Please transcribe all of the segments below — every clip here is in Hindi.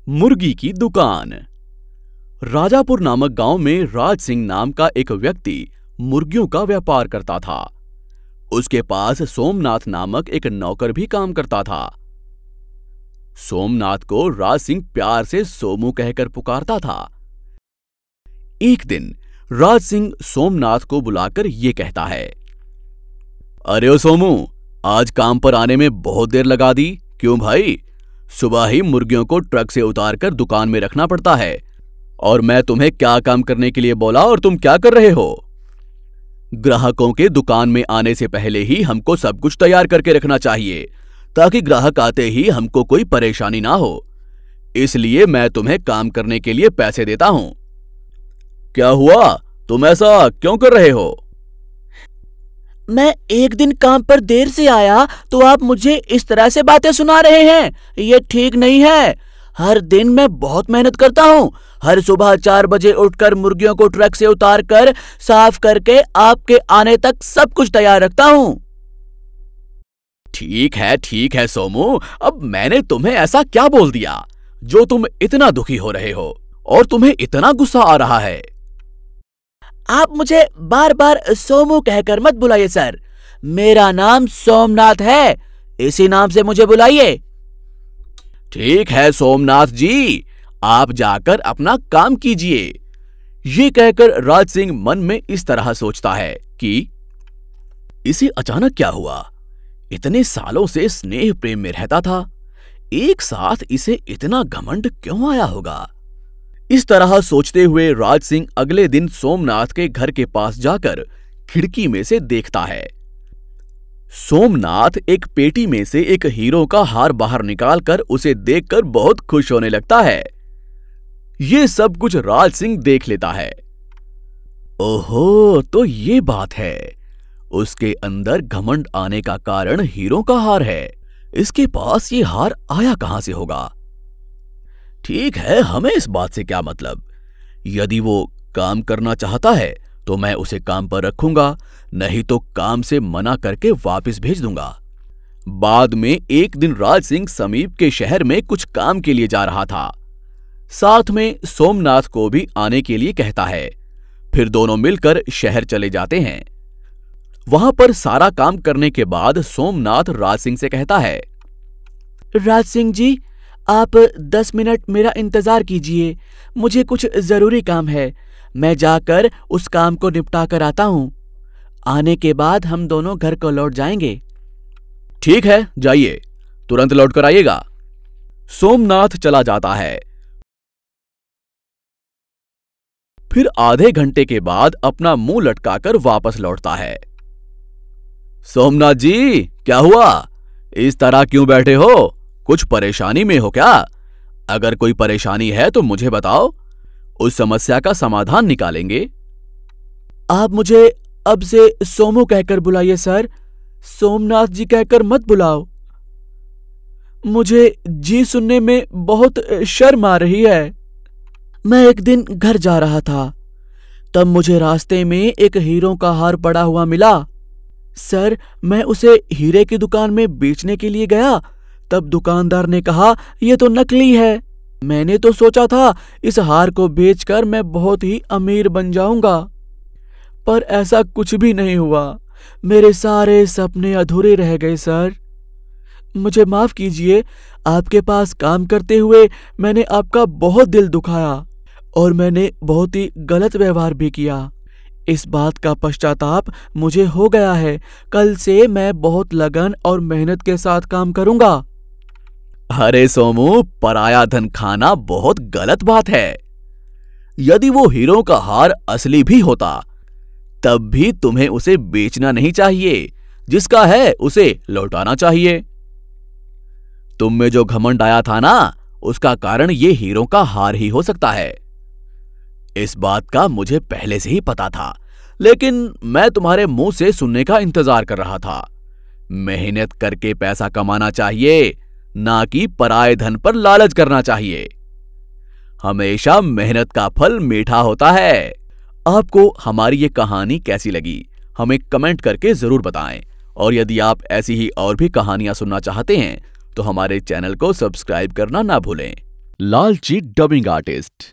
मुर्गी की दुकान। राजापुर नामक गांव में राज सिंह नाम का एक व्यक्ति मुर्गियों का व्यापार करता था। उसके पास सोमनाथ नामक एक नौकर भी काम करता था। सोमनाथ को राज सिंह प्यार से सोमू कहकर पुकारता था। एक दिन राज सिंह सोमनाथ को बुलाकर यह कहता है, अरे ओ सोमू, आज काम पर आने में बहुत देर लगा दी। क्यों भाई? सुबह ही मुर्गियों को ट्रक से उतारकर दुकान में रखना पड़ता है और मैं तुम्हें क्या काम करने के लिए बोला और तुम क्या कर रहे हो? ग्राहकों के दुकान में आने से पहले ही हमको सब कुछ तैयार करके रखना चाहिए ताकि ग्राहक आते ही हमको कोई परेशानी ना हो। इसलिए मैं तुम्हें काम करने के लिए पैसे देता हूं। क्या हुआ? तुम ऐसा क्यों कर रहे हो? मैं एक दिन काम पर देर से आया तो आप मुझे इस तरह से बातें सुना रहे हैं। ये ठीक नहीं है। हर दिन मैं बहुत मेहनत करता हूँ। हर सुबह 4 बजे उठकर मुर्गियों को ट्रक से उतारकर साफ करके आपके आने तक सब कुछ तैयार रखता हूँ। ठीक है सोमू, अब मैंने तुम्हें ऐसा क्या बोल दिया जो तुम इतना दुखी हो रहे हो और तुम्हें इतना गुस्सा आ रहा है? आप मुझे बार बार सोमू कहकर मत बुलाइए सर। मेरा नाम सोमनाथ है, इसी नाम से मुझे बुलाइए। ठीक है सोमनाथ जी, आप जाकर अपना काम कीजिए। ये कहकर राज सिंह मन में इस तरह सोचता है कि इसे अचानक क्या हुआ? इतने सालों से स्नेह प्रेम में रहता था, एक साथ इसे इतना घमंड क्यों आया होगा? इस तरह सोचते हुए राज सिंह अगले दिन सोमनाथ के घर के पास जाकर खिड़की में से देखता है। सोमनाथ एक पेटी में से एक हीरो का हार बाहर निकालकर उसे देखकर बहुत खुश होने लगता है। ये सब कुछ राज सिंह देख लेता है। ओहो, तो ये बात है। उसके अंदर घमंड आने का कारण हीरो का हार है। इसके पास ये हार आया कहां से होगा? ठीक है, हमें इस बात से क्या मतलब। यदि वो काम करना चाहता है तो मैं उसे काम पर रखूंगा, नहीं तो काम से मना करके वापस भेज दूंगा। बाद में एक दिन राज सिंह समीप के शहर में कुछ काम के लिए जा रहा था। साथ में सोमनाथ को भी आने के लिए कहता है। फिर दोनों मिलकर शहर चले जाते हैं। वहां पर सारा काम करने के बाद सोमनाथ राज सिंह से कहता है, राज सिंह जी, आप 10 मिनट मेरा इंतजार कीजिए। मुझे कुछ जरूरी काम है। मैं जाकर उस काम को निपटा कर आता हूं। आने के बाद हम दोनों घर को लौट जाएंगे। ठीक है, जाइए, तुरंत लौट कर आइएगा। सोमनाथ चला जाता है। फिर आधे घंटे के बाद अपना मुंह लटकाकर वापस लौटता है। सोमनाथ जी, क्या हुआ? इस तरह क्यों बैठे हो? कुछ परेशानी में हो क्या? अगर कोई परेशानी है तो मुझे बताओ, उस समस्या का समाधान निकालेंगे। आप मुझे अब से सोमू कहकर बुलाइए सर। सोमनाथ जी कहकर मत बुलाओ। मुझे जी सुनने में बहुत शर्म आ रही है। मैं एक दिन घर जा रहा था, तब मुझे रास्ते में एक हीरो का हार पड़ा हुआ मिला। सर, मैं उसे हीरे की दुकान में बेचने के लिए गया, तब दुकानदार ने कहा यह तो नकली है। मैंने तो सोचा था इस हार को बेचकर मैं बहुत ही अमीर बन जाऊंगा, पर ऐसा कुछ भी नहीं हुआ। मेरे सारे सपने अधूरे रह गए सर। मुझे माफ कीजिए। आपके पास काम करते हुए मैंने आपका बहुत दिल दुखाया और मैंने बहुत ही गलत व्यवहार भी किया। इस बात का पश्चाताप मुझे हो गया है। कल से मैं बहुत लगन और मेहनत के साथ काम करूंगा। अरे सोमू, पराया धन खाना बहुत गलत बात है। यदि वो हीरो का हार असली भी होता तब भी तुम्हें उसे बेचना नहीं चाहिए। जिसका है उसे लौटाना चाहिए। तुम में जो घमंड आया था ना, उसका कारण ये हीरो का हार ही हो सकता है। इस बात का मुझे पहले से ही पता था, लेकिन मैं तुम्हारे मुंह से सुनने का इंतजार कर रहा था। मेहनत करके पैसा कमाना चाहिए, ना कि पराये धन पर लालच करना चाहिए। हमेशा मेहनत का फल मीठा होता है। आपको हमारी ये कहानी कैसी लगी, हमें कमेंट करके जरूर बताएं। और यदि आप ऐसी ही और भी कहानियां सुनना चाहते हैं तो हमारे चैनल को सब्सक्राइब करना ना भूलें। लालची डबिंग आर्टिस्ट।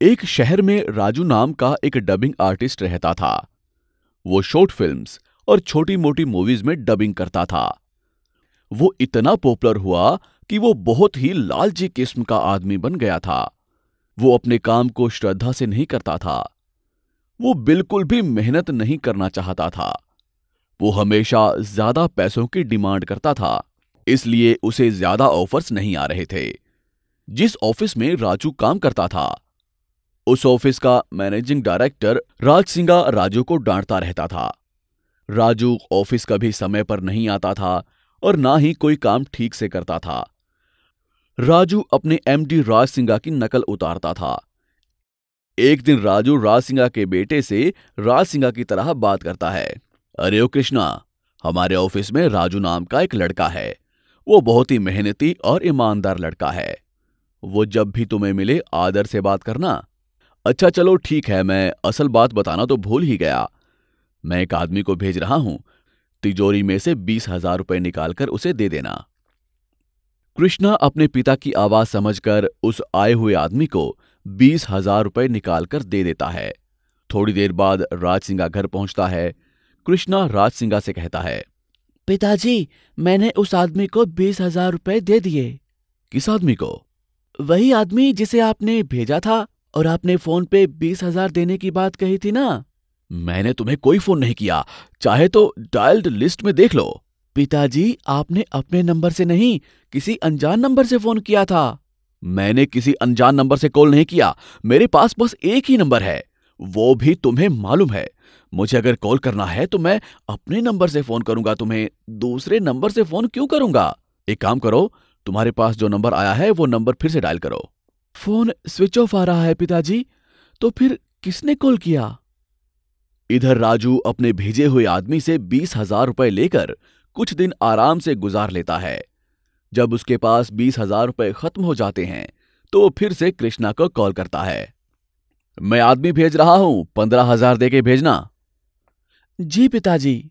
एक शहर में राजू नाम का एक डबिंग आर्टिस्ट रहता था। वो शॉर्ट फिल्म्स और छोटी मोटी मूवीज में डबिंग करता था। वो इतना पॉपुलर हुआ कि वो बहुत ही लालची किस्म का आदमी बन गया था। वो अपने काम को श्रद्धा से नहीं करता था। वो बिल्कुल भी मेहनत नहीं करना चाहता था। वो हमेशा ज्यादा पैसों की डिमांड करता था, इसलिए उसे ज्यादा ऑफर्स नहीं आ रहे थे। जिस ऑफिस में राजू काम करता था, उस ऑफिस का मैनेजिंग डायरेक्टर राज सिंगा राजू को डांटता रहता था। राजू ऑफिस कभी समय पर नहीं आता था और ना ही कोई काम ठीक से करता था। राजू अपने एमडी राज सिंगा की नकल उतारता था। एक दिन राजू राज सिंगा के बेटे से राज सिंगा की तरह बात करता है। अरे ओ कृष्णा, हमारे ऑफिस में राजू नाम का एक लड़का है। वो बहुत ही मेहनती और ईमानदार लड़का है। वो जब भी तुम्हें मिले आदर से बात करना। अच्छा चलो ठीक है, मैं असल बात बताना तो भूल ही गया। मैं एक आदमी को भेज रहा हूं, तिजोरी में से 20,000 रुपए निकालकर उसे दे देना। कृष्णा अपने पिता की आवाज समझकर उस आए हुए आदमी को 20,000 रुपए निकालकर दे देता है। थोड़ी देर बाद राज सिंगा घर पहुंचता है। कृष्णा राज सिंगा से कहता है, पिताजी, मैंने उस आदमी को 20,000 रुपए दे दिए। किस आदमी को? वही आदमी जिसे आपने भेजा था और आपने फोन पे 20,000 देने की बात कही थी ना। मैंने तुम्हें कोई फोन नहीं किया, चाहे तो डायल्ड लिस्ट में देख लो। पिताजी, आपने अपने नंबर से नहीं, किसी अनजान नंबर से फोन किया था। मैंने किसी अनजान नंबर से कॉल नहीं किया। मेरे पास बस एक ही नंबर है, वो भी तुम्हें मालूम है। मुझे अगर कॉल करना है तो मैं अपने नंबर से फोन करूंगा, तुम्हें दूसरे नंबर से फोन क्यों करूंगा? एक काम करो, तुम्हारे पास जो नंबर आया है वो नंबर फिर से डायल करो। फोन स्विच ऑफ आ रहा है पिताजी, तो फिर किसने कॉल किया? इधर राजू अपने भेजे हुए आदमी से 20,000 रुपए लेकर कुछ दिन आराम से गुजार लेता है। जब उसके पास 20,000 रुपए खत्म हो जाते हैं तो फिर से कृष्णा को कॉल करता है। मैं आदमी भेज रहा हूं, 15,000 देके भेजना। जी पिताजी।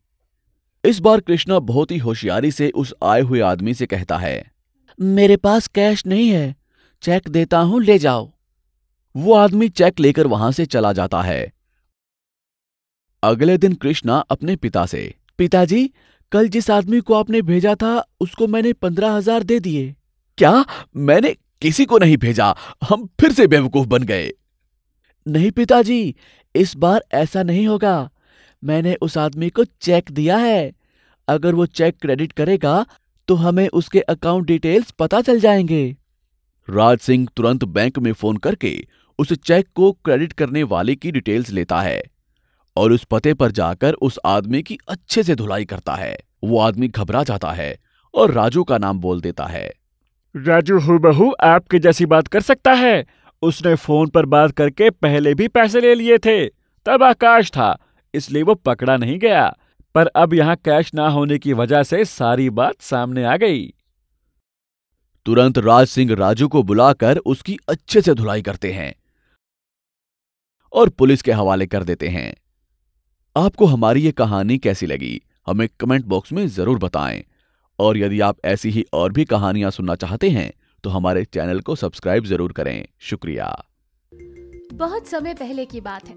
इस बार कृष्णा बहुत ही होशियारी से उस आए हुए आदमी से कहता है, मेरे पास कैश नहीं है, चेक देता हूं, ले जाओ। वो आदमी चेक लेकर वहां से चला जाता है। अगले दिन कृष्णा अपने पिता से, पिताजी, कल जिस आदमी को आपने भेजा था उसको मैंने 15,000 दे दिए। क्या? मैंने किसी को नहीं भेजा। हम फिर से बेवकूफ बन गए। नहीं पिताजी, इस बार ऐसा नहीं होगा। मैंने उस आदमी को चेक दिया है। अगर वो चेक क्रेडिट करेगा तो हमें उसके अकाउंट डिटेल्स पता चल जाएंगे। राज सिंह तुरंत बैंक में फोन करके उस चेक को क्रेडिट करने वाले की डिटेल्स लेता है और उस पते पर जाकर उस आदमी की अच्छे से धुलाई करता है। वो आदमी घबरा जाता है और राजू का नाम बोल देता है। राजू हूबहू आपके जैसी बात कर सकता है। उसने फोन पर बात करके पहले भी पैसे ले लिए थे, तब आकाश था, इसलिए वो पकड़ा नहीं गया। पर अब यहाँ कैश ना होने की वजह से सारी बात सामने आ गई। तुरंत राज सिंह राजू को बुलाकर उसकी अच्छे से धुलाई करते हैं और पुलिस के हवाले कर देते हैं। आपको हमारी ये कहानी कैसी लगी हमें कमेंट बॉक्स में जरूर बताएं, और यदि आप ऐसी ही और भी कहानियां सुनना चाहते हैं तो हमारे चैनल को सब्सक्राइब जरूर करें। शुक्रिया। बहुत समय पहले की बात है।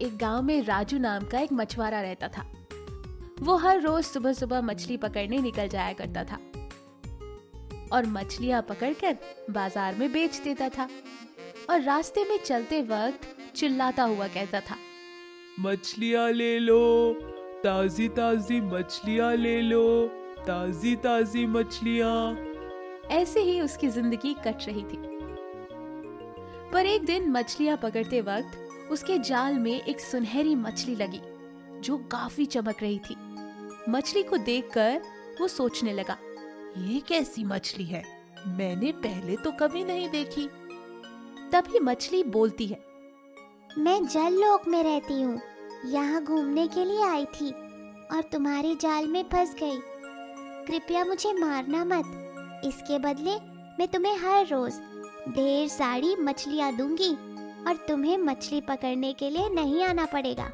एक गांव में राजू नाम का एक मछुआरा रहता था। वो हर रोज सुबह सुबह मछली पकड़ने निकल जाया करता था और मछलियां पकड़कर बाजार में बेच देता था और रास्ते में चलते वक्त चिल्लाता हुआ कहता था, मछलियां ले लो, ताजी ताजी मछलियां ले लो, ताजी ताजी मछलियां। ऐसे ही उसकी जिंदगी कट रही थी। पर एक दिन मछलियां पकड़ते वक्त उसके जाल में एक सुनहरी मछली लगी जो काफी चमक रही थी। मछली को देखकर वो सोचने लगा, ये कैसी मछली है, मैंने पहले तो कभी नहीं देखी। तभी मछली बोलती है, मैं जल लोक में रहती हूँ, यहाँ घूमने के लिए आई थी और तुम्हारे जाल में फंस गई। कृपया मुझे मारना मत। इसके बदले मैं तुम्हें हर रोज ढेर सारी मछलियाँ दूंगी और तुम्हें मछली पकड़ने के लिए नहीं आना पड़ेगा।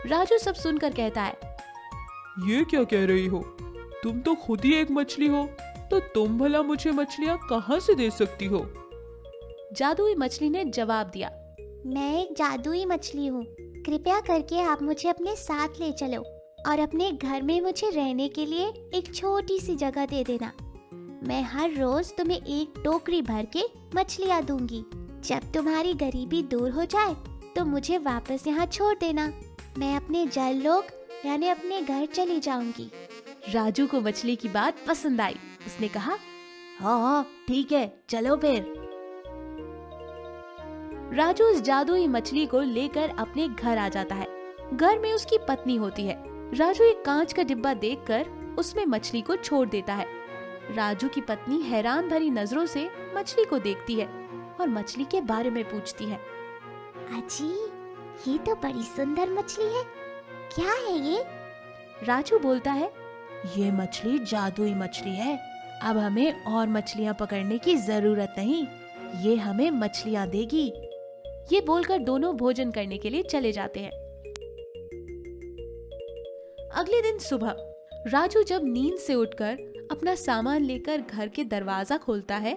राजू सब सुनकर कहता है, ये क्या कह रही हो? तुम तो खुद ही एक मछली हो, तो तुम भला मुझे मछलियाँ कहाँ से दे सकती हो? जादुई मछली ने जवाब दिया, मैं एक जादुई मछली हूँ। कृपया करके आप मुझे अपने साथ ले चलो और अपने घर में मुझे रहने के लिए एक छोटी सी जगह दे देना। मैं हर रोज तुम्हें एक टोकरी भर के मछलियाँ दूंगी। जब तुम्हारी गरीबी दूर हो जाए तो मुझे वापस यहाँ छोड़ देना। मैं अपने जल लोक यानी अपने घर चली जाऊंगी। राजू को मछली की बात पसंद आई। उसने कहा, हाँ ठीक है, चलो फिर। राजू उस जादुई मछली को लेकर अपने घर आ जाता है। घर में उसकी पत्नी होती है। राजू एक कांच का डिब्बा देखकर उसमें मछली को छोड़ देता है। राजू की पत्नी हैरान भरी नजरों से मछली को देखती है और मछली के बारे में पूछती है। अजी, ये तो बड़ी सुंदर मछली है, क्या है ये? राजू बोलता है, ये मछली जादुई मछली है। अब हमें और मछलियाँ पकड़ने की जरूरत नहीं, ये हमें मछलियाँ देगी। ये बोलकर दोनों भोजन करने के लिए चले जाते हैं। अगले दिन सुबह राजू जब नींद से उठकर अपना सामान लेकर घर के दरवाजा खोलता है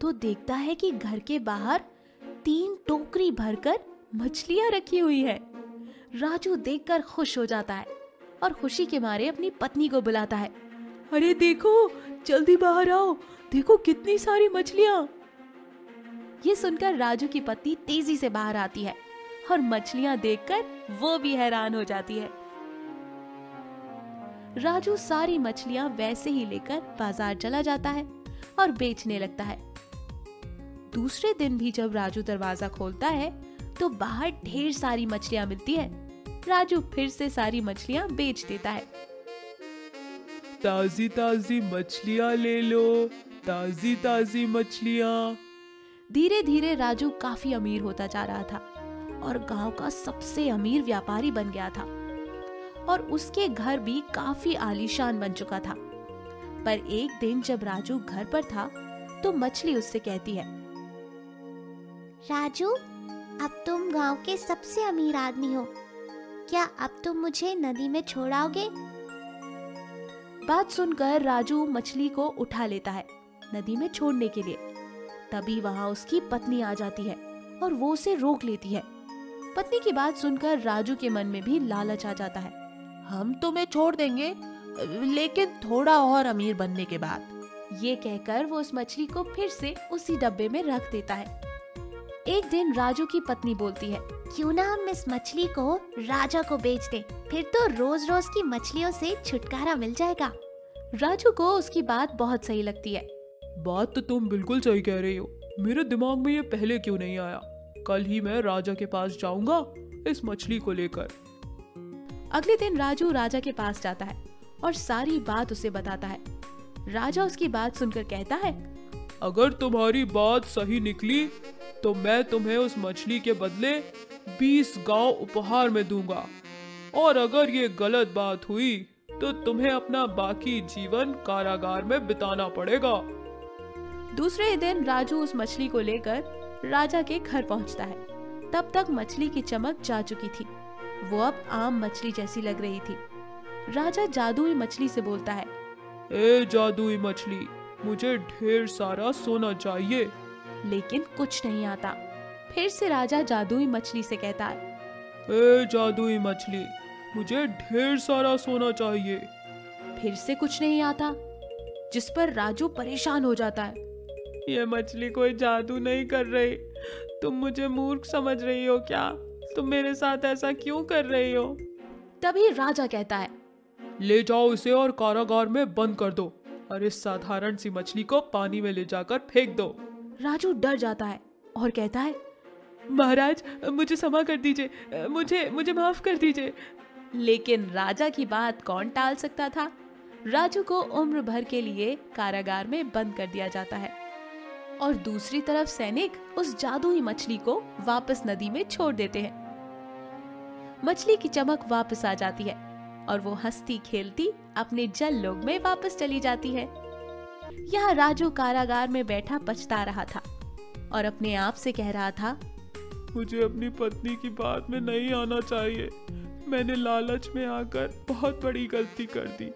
तो देखता है कि घर के बाहर 3 टोकरी भरकर मछलियां रखी हुई है। राजू देखकर खुश हो जाता है और खुशी के मारे अपनी पत्नी को बुलाता है। अरे देखो, जल्दी बाहर आओ, देखो कितनी सारी मछलियाँ। ये सुनकर राजू की पत्नी तेजी से बाहर आती है और मछलियां देखकर वो भी हैरान हो जाती है। राजू सारी मछलियां वैसे ही लेकर बाजार चला जाता है और बेचने लगता है। दूसरे दिन भी जब राजू दरवाजा खोलता है तो बाहर ढेर सारी मछलियां मिलती है। राजू फिर से सारी मछलियां बेच देता है। ताजी ताजी मछलियाँ ले लो, ताजी ताजी मछलियाँ। धीरे धीरे राजू काफी अमीर होता जा रहा था और गांव का सबसे अमीर व्यापारी बन गया था और उसके घर भी काफी आलीशान बन चुका था। पर एक दिन जब राजू घर पर था तो मछली उससे कहती है, राजू, अब तुम गांव के सबसे अमीर आदमी हो, क्या अब तुम मुझे नदी में छोड़ाओगे? बात सुनकर राजू मछली को उठा लेता है नदी में छोड़ने के लिए। तभी वहां उसकी पत्नी आ जाती है और वो उसे रोक लेती है। पत्नी की बात सुनकर राजू के मन में भी लालच आ जाता है। हम तुम्हें छोड़ देंगे, लेकिन थोड़ा और अमीर बनने के बाद। ये कहकर वो उस मछली को फिर से उसी डब्बे में रख देता है। एक दिन राजू की पत्नी बोलती है, क्यों ना हम इस मछली को राजा को बेच दें, फिर तो रोज रोज की मछलियों से छुटकारा मिल जाएगा। राजू को उसकी बात बहुत सही लगती है। बात तो तुम बिल्कुल सही कह रही हो, मेरे दिमाग में ये पहले क्यों नहीं आया। कल ही मैं राजा के पास जाऊंगा इस मछली को लेकर। अगले दिन राजू राजा के पास जाता है और सारी बात उसे बताता है। राजा उसकी बात सुनकर कहता है, अगर तुम्हारी बात सही निकली तो मैं तुम्हें उस मछली के बदले 20 गांव उपहार में दूंगा, और अगर ये गलत बात हुई तो तुम्हें अपना बाकी जीवन कारागार में बिताना पड़ेगा। दूसरे दिन राजू उस मछली को लेकर राजा के घर पहुंचता है। तब तक मछली की चमक जा चुकी थी, वो अब आम मछली जैसी लग रही थी। राजा जादुई मछली से बोलता है, ए जादुई मछली, मुझे ढेर सारा सोना चाहिए। लेकिन कुछ नहीं आता। फिर से राजा जादुई मछली से कहता है, ए जादुई मछली, मुझे ढेर सारा सोना चाहिए। फिर से कुछ नहीं आता, जिस पर राजू परेशान हो जाता है। ये मछली कोई जादू नहीं कर रही, तुम मुझे मूर्ख समझ रही हो क्या? तुम मेरे साथ ऐसा क्यों कर रही हो? तभी राजा कहता है, ले जाओ इसे और कारागार में बंद कर दो, और इस साधारण सी मछली को पानी में ले जाकर फेंक दो। राजू डर जाता है और कहता है, महाराज मुझे क्षमा कर दीजिए, मुझे माफ कर दीजिए। लेकिन राजा की बात कौन टाल सकता था। राजू को उम्र भर के लिए कारागार में बंद कर दिया जाता है और दूसरी तरफ सैनिक उस जादुई मछली को वापस नदी में छोड़ देते हैं। मछली की चमक वापस आ जाती है और वो हंसती खेलती अपने जल लोक में वापस चली जाती है। यहाँ राजू कारागार में बैठा पछता रहा था और अपने आप से कह रहा था, मुझे अपनी पत्नी की बात में नहीं आना चाहिए, मैंने लालच में आकर बहुत बड़ी गलती कर दी।